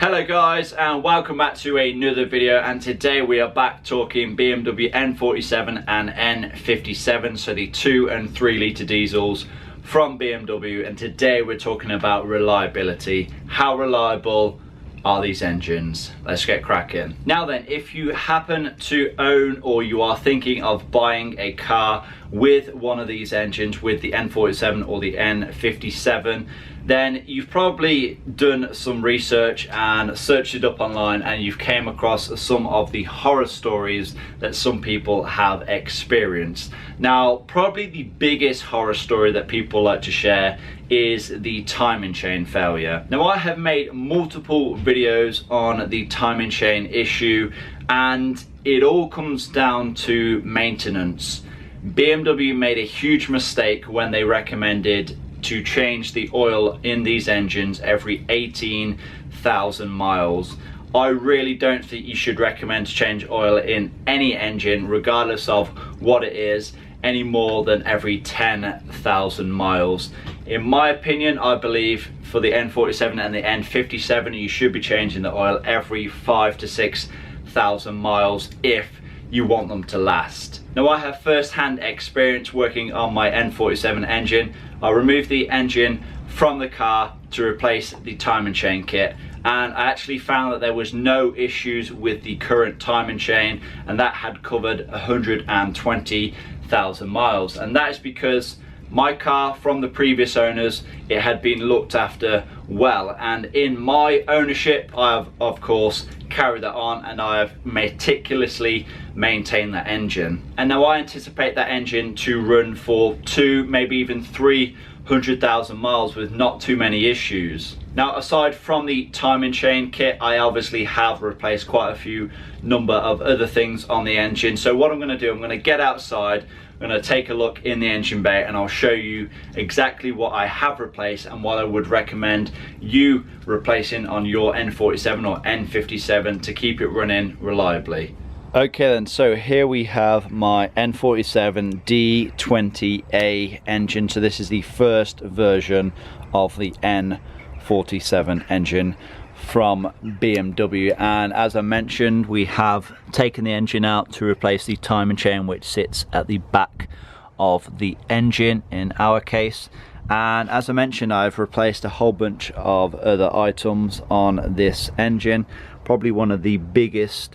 Hello guys, and welcome back to another video, and today we are back talking BMW N47 and N57, so the 2 and 3 litre diesels from BMW. And today we're talking about reliability. How reliable are these engines? Let's get cracking. Now then, if you happen to own or you are thinking of buying a car with one of these engines, with the N47 or the N57, then you've probably done some research and searched it up online, and you've came across some of the horror stories that some people have experienced. Now, probably the biggest horror story that people like to share is the timing chain failure. Now, I have made multiple videos on the timing chain issue, and it all comes down to maintenance. BMW made a huge mistake when they recommended to change the oil in these engines every 18,000 miles. I really don't think you should recommend to change oil in any engine, regardless of what it is, any more than every 10,000 miles. In my opinion, I believe for the N47 and the N57, you should be changing the oil every 5,000 to 6,000 miles if you want them to last. Now, I have first-hand experience working on my N47 engine. I removed the engine from the car to replace the timing chain kit, and I actually found that there was no issues with the current timing chain, and that had covered 120,000 miles. And that is because my car, from the previous owners, it had been looked after well, and in my ownership I have of course carried that on, and I have meticulously maintained that engine. And now I anticipate that engine to run for 2, maybe even 300,000 miles with not too many issues. Now, aside from the timing chain kit, I obviously have replaced quite a few number of other things on the engine. So what I'm going to do, I'm going to get outside, I'm going to take a look in the engine bay, and I'll show you exactly what I have replaced and what I would recommend you replacing on your N47 or N57 to keep it running reliably. Okay then, so here we have my N47 D20A engine. So this is the first version of the N47 engine from BMW, and as I mentioned, we have taken the engine out to replace the timing chain, which sits at the back of the engine in our case. And as I mentioned, I've replaced a whole bunch of other items on this engine. Probably one of the biggest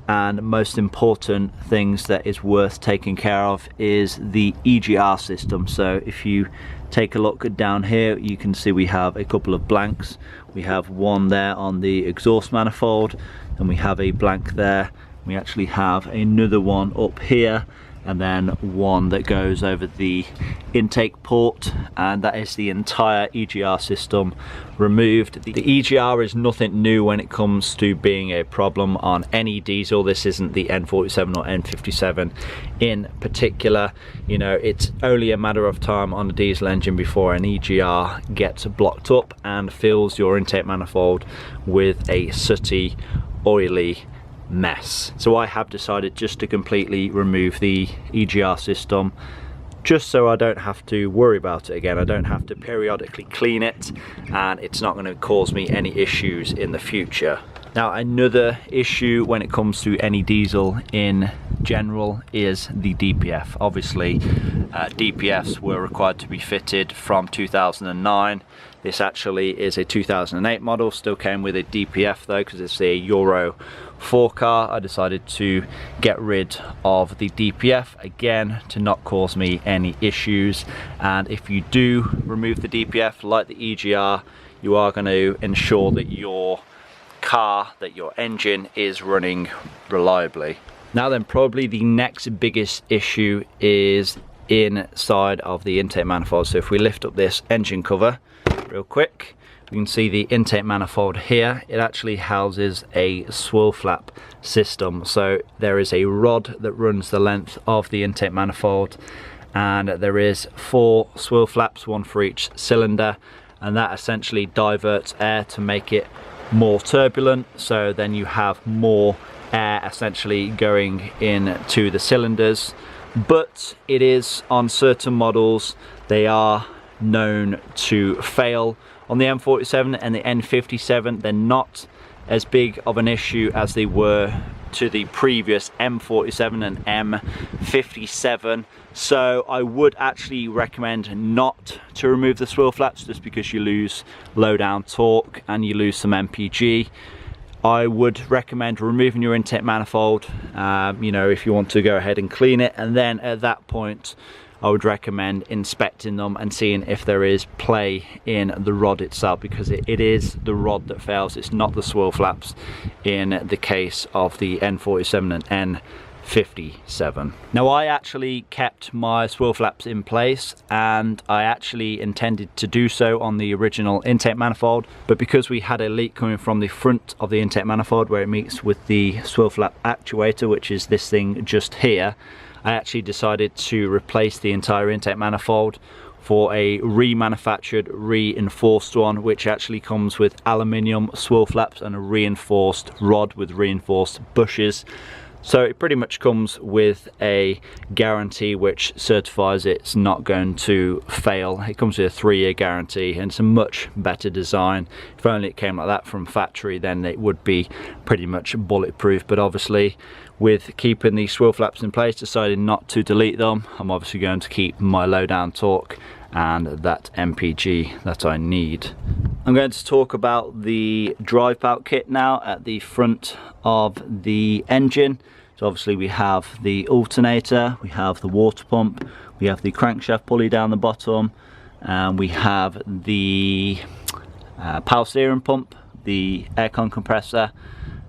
and most important things that is worth taking care of is the EGR system. So if you take a look down here, you can see we have a couple of blanks. We have one there on the exhaust manifold, and we have a blank there. We actually have another one up here, and then one that goes over the intake port, and that is the entire EGR system removed. The EGR is nothing new when it comes to being a problem on any diesel. This isn't the N47 or N57 in particular. You know, it's only a matter of time on a diesel engine before an EGR gets blocked up and fills your intake manifold with a sooty, oily mess. So I have decided just to completely remove the EGR system, just so I don't have to worry about it again. I don't have to periodically clean it, and it's not going to cause me any issues in the future. Now, another issue when it comes to any diesel in general is the DPF. Obviously, DPFs were required to be fitted from 2009. This actually is a 2008 model, still came with a DPF though, because it's a Euro 4 car. I decided to get rid of the DPF, again, to not cause me any issues. And if you do remove the DPF, like the EGR, you are going to ensure that your car, that your engine is running reliably. Now then, probably the next biggest issue is inside of the intake manifold. So if we lift up this engine cover real quick, we can see the intake manifold here. It actually houses a swirl flap system. So there is a rod that runs the length of the intake manifold, and there is 4 swirl flaps, one for each cylinder, and that essentially diverts air to make it more turbulent. So then you have more air essentially going into the cylinders. But it is, on certain models, they are known to fail on the N47 and the N57, they're not as big of an issue as they were to the previous M47 and M57. So I would actually recommend not to remove the swivel flaps, just because you lose low down torque and you lose some MPG. I would recommend removing your intake manifold, you know, if you want to go ahead and clean it, and then at that point I would recommend inspecting them and seeing if there is play in the rod itself, because it is the rod that fails, it's not the swivel flaps in the case of the N47 and N57. Now, I actually kept my swivel flaps in place, and I actually intended to do so on the original intake manifold, but because we had a leak coming from the front of the intake manifold where it meets with the swivel flap actuator, which is this thing just here, I actually decided to replace the entire intake manifold for a remanufactured, reinforced one, which actually comes with aluminium swivel flaps and a reinforced rod with reinforced bushes. So it pretty much comes with a guarantee which certifies it's not going to fail. It comes with a 3-year guarantee, and it's a much better design. If only it came like that from factory, then it would be pretty much bulletproof. But obviously, with keeping the swivel flaps in place, decided not to delete them. I'm obviously going to keep my low down torque and that MPG that I need. I'm going to talk about the drive belt kit now at the front of the engine. So obviously we have the alternator, we have the water pump, we have the crankshaft pulley down the bottom, and we have the power steering pump, the aircon compressor,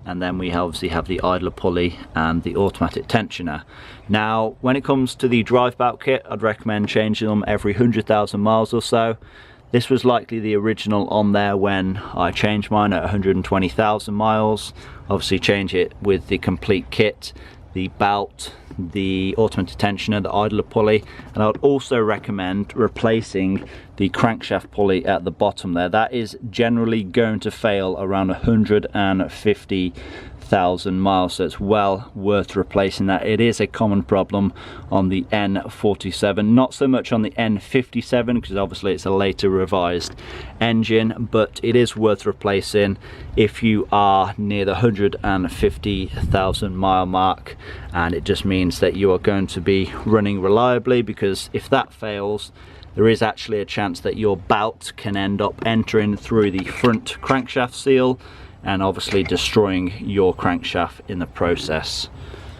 and then we obviously have the idler pulley and the automatic tensioner. Now, when it comes to the drive belt kit, I'd recommend changing them every 100,000 miles or so. This was likely the original on there when I changed mine at 120,000 miles. Obviously change it with the complete kit, the belt, the automatic tensioner, the idler pulley, and I would also recommend replacing the crankshaft pulley at the bottom there. That is generally going to fail around 150,000 miles, so it's well worth replacing that. It is a common problem on the N47, not so much on the N57 because obviously it's a later revised engine, but it is worth replacing if you are near the 150,000 mile mark, and it just means that you are going to be running reliably, because if that fails, there is actually a chance that your belt can end up entering through the front crankshaft seal and obviously destroying your crankshaft in the process.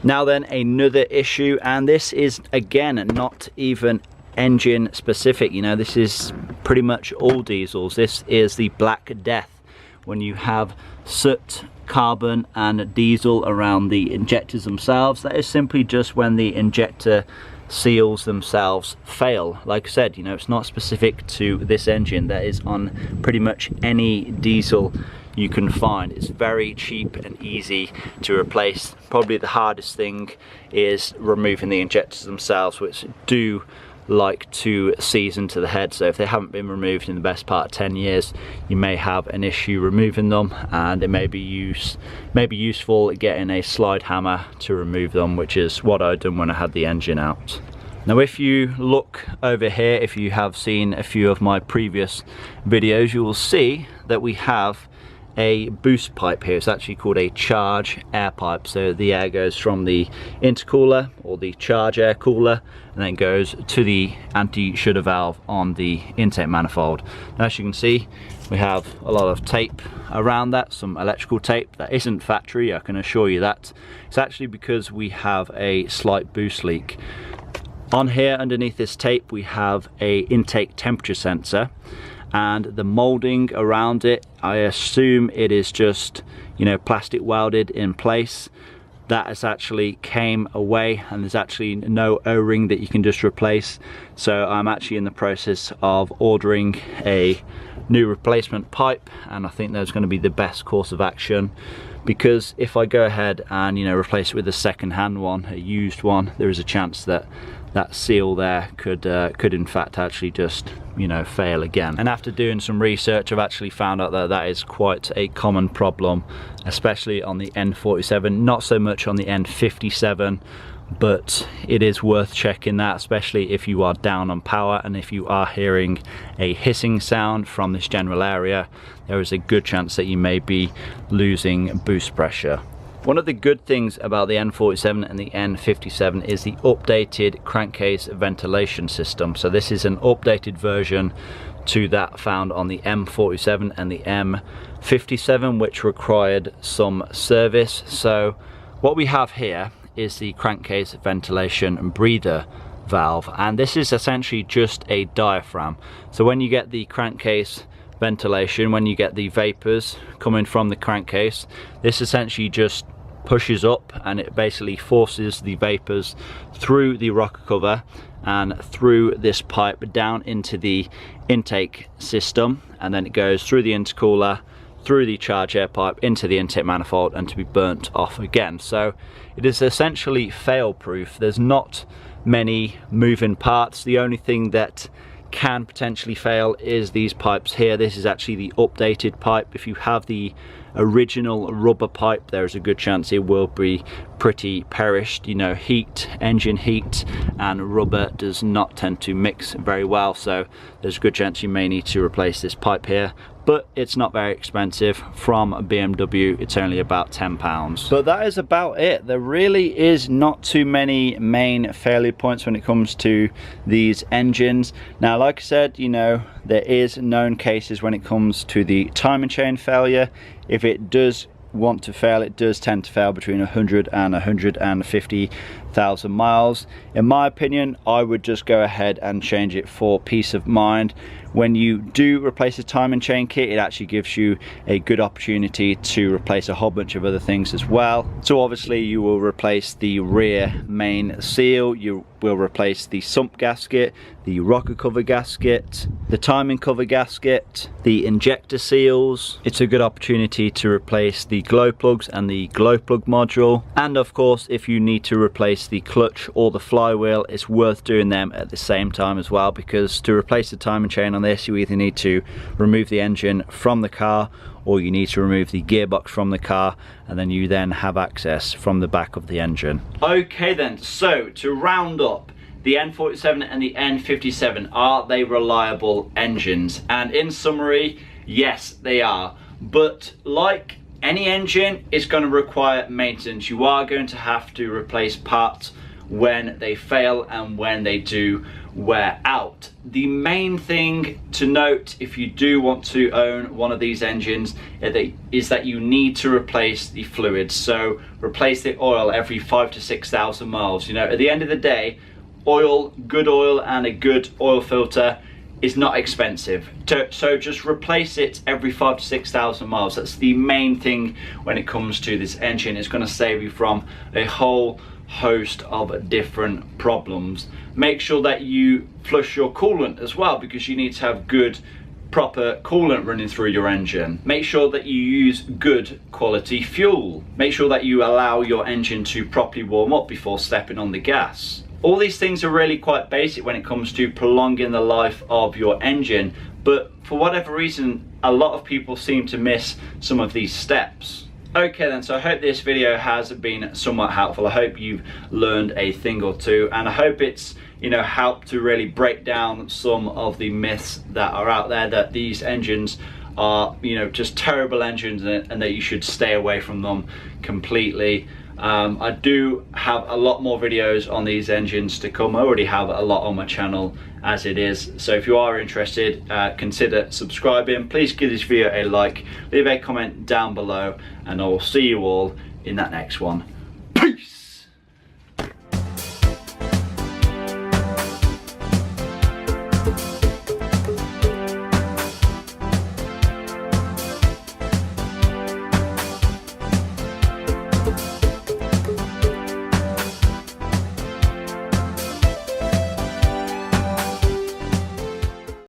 Now then, another issue, and this is again not even engine specific, you know, this is pretty much all diesels. This is the Black Death, when you have soot, carbon and diesel around the injectors themselves. That is simply just when the injector seals themselves fail. Like I said, you know, it's not specific to this engine. That is on pretty much any diesel you can find. It's very cheap and easy to replace. Probably the hardest thing is removing the injectors themselves, which do like to seize into the head. So if they haven't been removed in the best part of 10 years, you may have an issue removing them, and it may be useful getting a slide hammer to remove them, which is what I'd done when I had the engine out. Now, if you look over here, if you have seen a few of my previous videos, you will see that we have a boost pipe here. It's actually called a charge air pipe. So the air goes from the intercooler or the charge air cooler and then goes to the anti-shudder valve on the intake manifold. Now, as you can see, we have a lot of tape around that, some electrical tape. That isn't factory, I can assure you that. It's actually because we have a slight boost leak. On here underneath this tape we have a intake temperature sensor, and the molding around it, I assume it is just, you know, plastic welded in place. That has actually came away, and there's actually no O-ring that you can just replace. So I'm actually in the process of ordering a new replacement pipe, and I think that's going to be the best course of action, because if I go ahead and, you know, replace it with a second-hand one, a used one, there is a chance that that seal there could in fact actually just, you know, fail again. And after doing some research, I've actually found out that that is quite a common problem, especially on the N47, not so much on the N57. but it is worth checking that, especially if you are down on power and if you are hearing a hissing sound from this general area. There is a good chance that you may be losing boost pressure. One of the good things about the N47 and the N57 is the updated crankcase ventilation system. So this is an updated version to that found on the M47 and the M57, which required some service. So what we have here is the crankcase ventilation breather valve, and this is essentially just a diaphragm. So when you get the crankcase ventilation, when you get the vapors coming from the crankcase, this essentially just pushes up and it basically forces the vapors through the rocker cover and through this pipe down into the intake system, and then it goes through the intercooler, through the charge air pipe into the intake manifold, and to be burnt off again. So it is essentially fail proof. There's not many moving parts. The only thing that can potentially fail is these pipes here. This is actually the updated pipe. If you have the original rubber pipe, there is a good chance it will be pretty perished. You know, heat, engine heat and rubber does not tend to mix very well, so there's a good chance you may need to replace this pipe here. But it's not very expensive. From BMW, it's only about £10. But that is about it. There really is not too many main failure points when it comes to these engines. Now, like I said, you know, there is known cases when it comes to the timing chain failure. If it does want to fail, it does tend to fail between 100 and 150,000 miles. In my opinion, I would just go ahead and change it for peace of mind. When you do replace the timing chain kit, it actually gives you a good opportunity to replace a whole bunch of other things as well. So obviously you will replace the rear main seal, you will replace the sump gasket, the rocker cover gasket, the timing cover gasket, the injector seals. It's a good opportunity to replace the glow plugs and the glow plug module. And of course, if you need to replace the clutch or the flywheel, it's worth doing them at the same time as well, because to replace the timing chain on this, you either need to remove the engine from the car or you need to remove the gearbox from the car, and then you then have access from the back of the engine. Okay then, so to round up, the N47 and the N57, are they reliable engines? And in summary, yes they are, but like any engine, it's going to require maintenance. You are going to have to replace parts when they fail and when they do wear out. The main thing to note if you do want to own one of these engines is that you need to replace the fluids. So replace the oil every 5,000 to 6,000 miles. You know, at the end of the day, oil, good oil and a good oil filter is not expensive. So just replace it every 5,000 to 6,000 miles. That's the main thing when it comes to this engine. It's going to save you from a whole host of different problems. Make sure that you flush your coolant as well, because you need to have good proper coolant running through your engine. Make sure that you use good quality fuel. Make sure that you allow your engine to properly warm up before stepping on the gas. All these things are really quite basic when it comes to prolonging the life of your engine, but for whatever reason a lot of people seem to miss some of these steps. Okay then, so I hope this video has been somewhat helpful. I hope you've learned a thing or two, and I hope it's, you know, helped to really break down some of the myths that are out there, that these engines are, you know, just terrible engines and that you should stay away from them completely. I do have a lot more videos on these engines to come. I already have a lot on my channel as it is, so if you are interested, consider subscribing. Please give this video a like, leave a comment down below, and I will see you all in that next one. Peace!